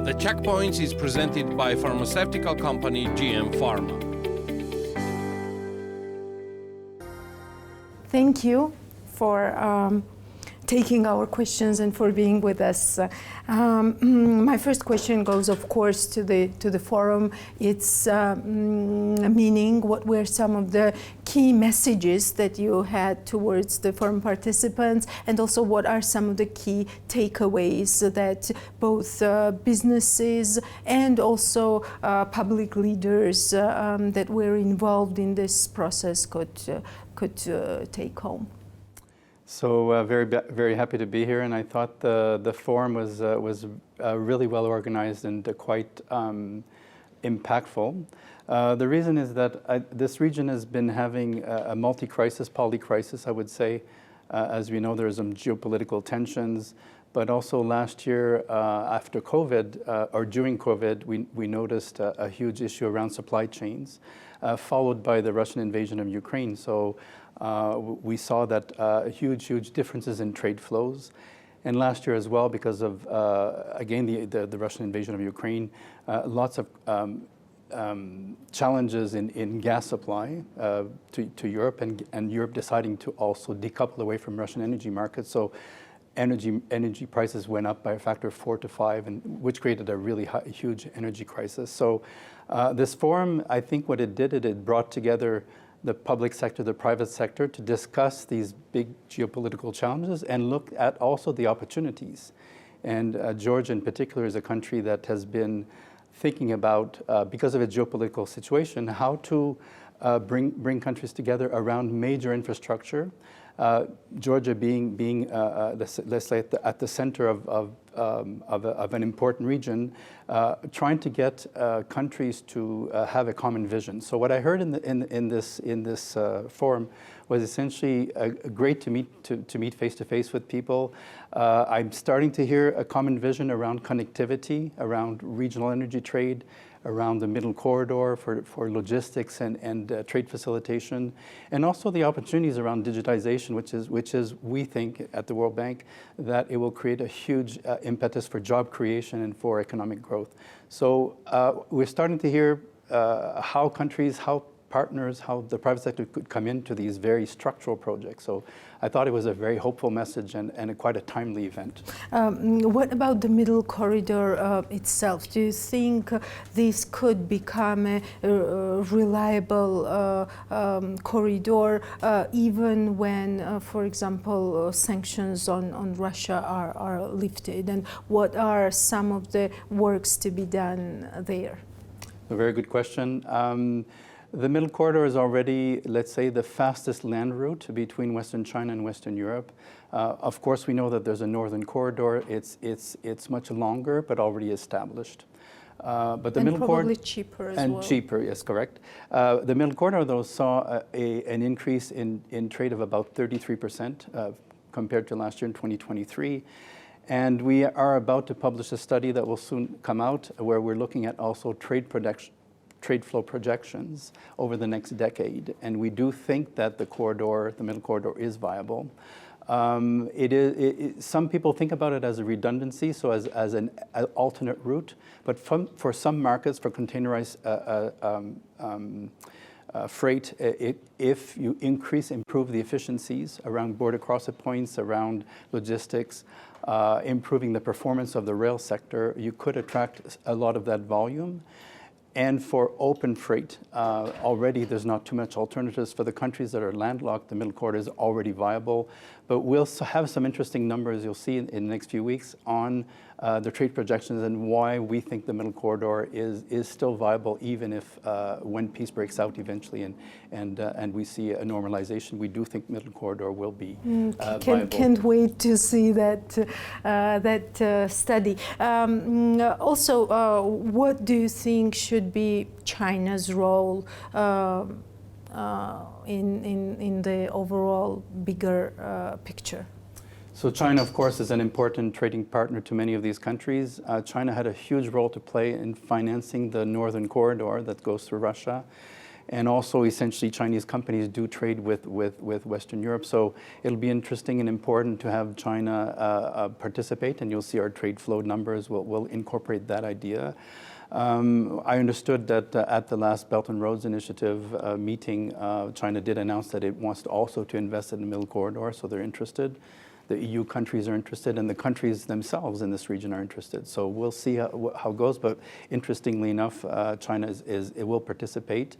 The Checkpoints is presented by pharmaceutical company GM Pharma. Thank you for taking our questions and for being with us. My first question goes, of course, to the forum. It's meaning what were some of the key messages that you had towards the forum participants, and also what are some of the key takeaways that both businesses and also public leaders that were involved in this process could take home. So very happy to be here, and I thought the forum was really well organized and quite impactful. The reason is that this region has been having a multi-crisis, poly-crisis, I would say. As we know, there's some geopolitical tensions, but also last year after COVID, or during COVID, we noticed a huge issue around supply chains, followed by the Russian invasion of Ukraine. So we saw that huge differences in trade flows. And last year as well, because of, again, the Russian invasion of Ukraine, lots of challenges in gas supply to Europe, and Europe deciding to also decouple away from Russian energy markets. So energy prices went up by a factor of 4 to 5, which created a really huge energy crisis. So this forum, I think what it did, it brought together the public sector, the private sector, to discuss these big geopolitical challenges and look at also the opportunities. And Georgia in particular is a country that has been thinking about, because of its geopolitical situation, how to bring countries together around major infrastructure. Georgia being let's say at the center of an important region, trying to get countries to have a common vision. So what I heard in this forum was essentially great to meet face to face with people. I'm starting to hear a common vision around connectivity, around regional energy trade, around the middle corridor for logistics and trade facilitation, and also the opportunities around digitization, which is we think at the World Bank that it will create a huge impetus for job creation and for economic growth. So we're starting to hear how countries, how partners, how the private sector could come into these very structural projects. So I thought it was a very hopeful message and quite a timely event. What about the middle corridor itself? Do you think this could become a reliable corridor even when, for example, sanctions on Russia are lifted? And what are some of the works to be done there? A very good question. The middle corridor is already, let's say, the fastest land route between Western China and Western Europe. Of course, we know that there's a northern corridor. It's much longer, but already established. But the middle corridor, probably cheaper as well. And cheaper, yes, correct. The middle corridor, though, saw an increase in trade of about 33% compared to last year in 2023. And we are about to publish a study that will soon come out where we're looking at also trade flow projections over the next decade, and we do think that the middle corridor is viable. Some people think about it as a redundancy, so as an alternate route, but for some markets, for containerized freight, if you improve the efficiencies around border crossing points, around logistics, improving the performance of the rail sector, you could attract a lot of that volume. And for open freight, already there's not too much alternatives. For the countries that are landlocked, the middle corridor is already viable. But we'll have some interesting numbers you'll see in the next few weeks on the trade projections and why we think the middle corridor is still viable, even if when peace breaks out eventually and we see a normalization, we do think middle corridor will be viable. Can't wait to see that study. Also, what do you think should be China's role in the overall bigger picture? So China, of course, is an important trading partner to many of these countries. China had a huge role to play in financing the northern corridor that goes through Russia. And also, essentially, Chinese companies do trade with Western Europe. So it'll be interesting and important to have China participate, and you'll see our trade flow numbers will incorporate that idea. I understood that at the last Belt and Roads Initiative meeting, China did announce that it wants to also to invest in the Middle Corridor, so they're interested. The EU countries are interested, and the countries themselves in this region are interested. So we'll see how it goes, but interestingly enough, China it will participate.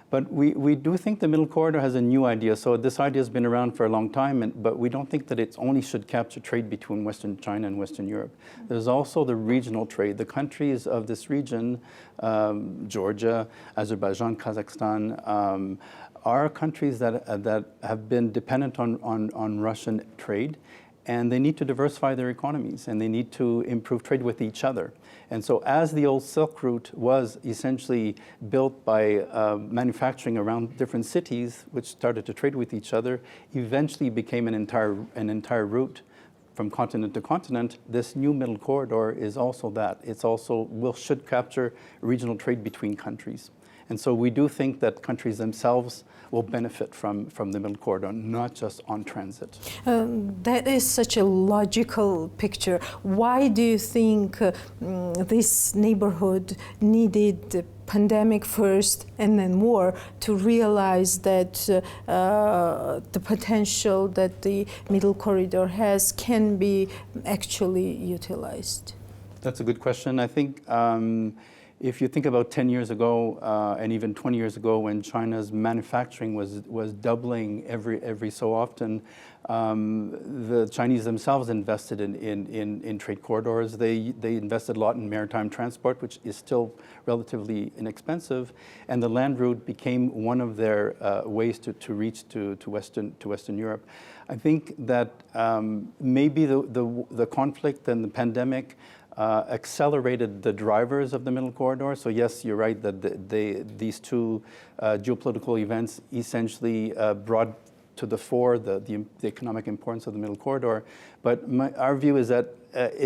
But we do think the Middle Corridor has a new idea. So this idea has been around for a long time, but we don't think that it only should capture trade between Western China and Western Europe. There's also the regional trade. The countries of this region, Georgia, Azerbaijan, Kazakhstan, are countries that have been dependent on Russian trade, and they need to diversify their economies, and they need to improve trade with each other. And so as the old Silk Route was essentially built by manufacturing around different cities, which started to trade with each other, eventually became an entire route from continent to continent. This new Middle Corridor is also that. It's also should capture regional trade between countries. And so we do think that countries themselves will benefit from the Middle Corridor, not just on transit. That is such a logical picture. Why do you think this neighborhood needed the pandemic first and then war to realize that the potential that the Middle Corridor has can be actually utilized? That's a good question. I think if you think about 10 years ago and even 20 years ago, when China's manufacturing was doubling every so often, the Chinese themselves invested in trade corridors. They invested a lot in maritime transport, which is still relatively inexpensive, and the land route became one of their ways to reach to Western Europe. I think that maybe the conflict and the pandemic accelerated the drivers of the Middle Corridor. So yes, you're right that these two geopolitical events essentially brought to the fore the economic importance of the Middle Corridor. But our view is that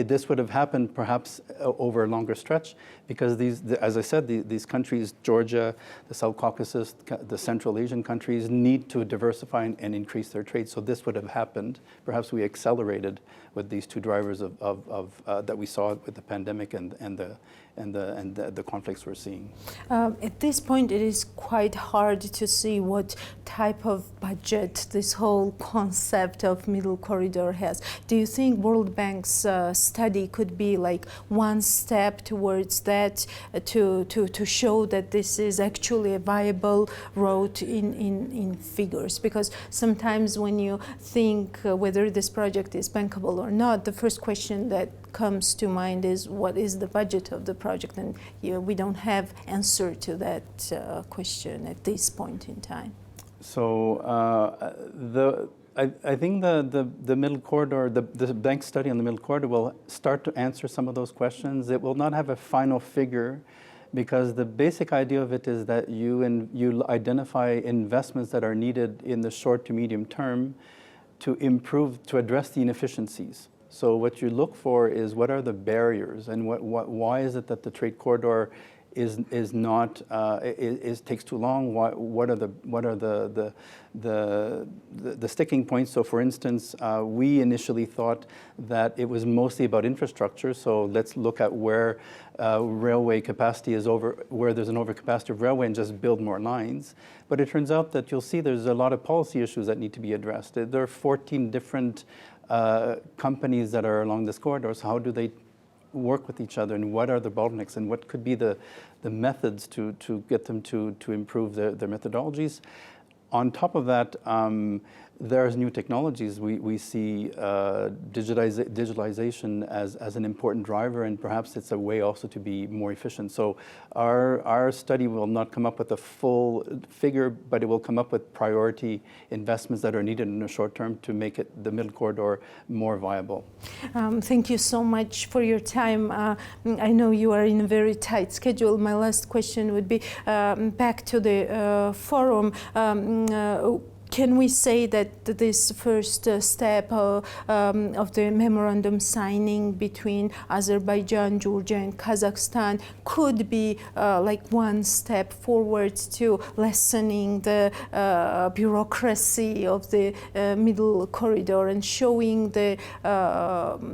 this would have happened perhaps over a longer stretch, because as I said, these countries, Georgia, the South Caucasus, the Central Asian countries, need to diversify and increase their trade. So this would have happened. Perhaps we accelerated with these two drivers that we saw with the pandemic and the conflicts we're seeing. At this point, it is quite hard to see what type of budget this whole concept of Middle Corridor has. Do you think World Bank's study could be like one step towards that to show that this is actually a viable road in figures? Because sometimes when you think whether this project is bankable or not, the first question that comes to mind is what is the budget of the project, and we don't have answer to that question at this point in time. So I think the Middle Corridor, the bank study on the Middle Corridor will start to answer some of those questions. It will not have a final figure, because the basic idea of it is that you identify investments that are needed in the short to medium term to address the inefficiencies. So what you look for is what are the barriers, and why is it that the trade corridor is not takes too long? What are the sticking points? So for instance, we initially thought that it was mostly about infrastructure. So let's look at where railway capacity is where there's an overcapacity of railway, and just build more lines. But it turns out that you'll see there's a lot of policy issues that need to be addressed. There are 14 different companies that are along this corridor. So how do they work with each other, and what are the bottlenecks, and what could be the methods to get them to improve their methodologies? On top of that, there's new technologies. We see digitalization as an important driver, and perhaps it's a way also to be more efficient. So our study will not come up with a full figure, but it will come up with priority investments that are needed in the short term to make the Middle Corridor more viable. Thank you so much for your time. I know you are in a very tight schedule. My last question would be back to the forum. can we say that this first step of the memorandum signing between Azerbaijan, Georgia, and Kazakhstan could be like one step forward to lessening the bureaucracy of the middle corridor and showing the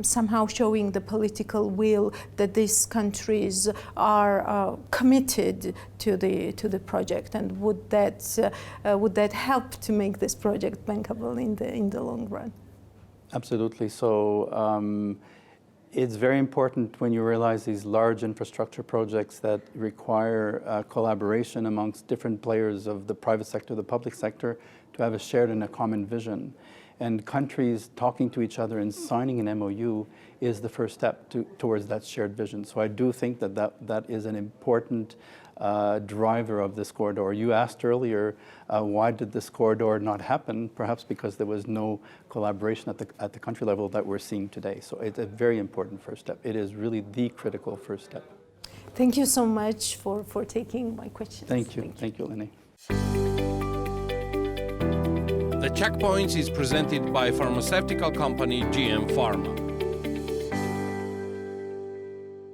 somehow showing the political will that these countries are committed to the project, and would that help to make this project bankable in the long run? Absolutely. So it's very important when you realize these large infrastructure projects that require collaboration amongst different players of the private sector, the public sector, to have a shared and a common vision. And countries talking to each other and signing an MOU is the first step towards that shared vision. So I do think that is an important driver of this corridor. You asked earlier, why did this corridor not happen? Perhaps because there was no collaboration at the country level that we're seeing today. So it's a very important first step. It is really the critical first step. Thank you so much for taking my questions. Thank you. Thank you, Elene. The Checkpoints is presented by pharmaceutical company GM Pharma.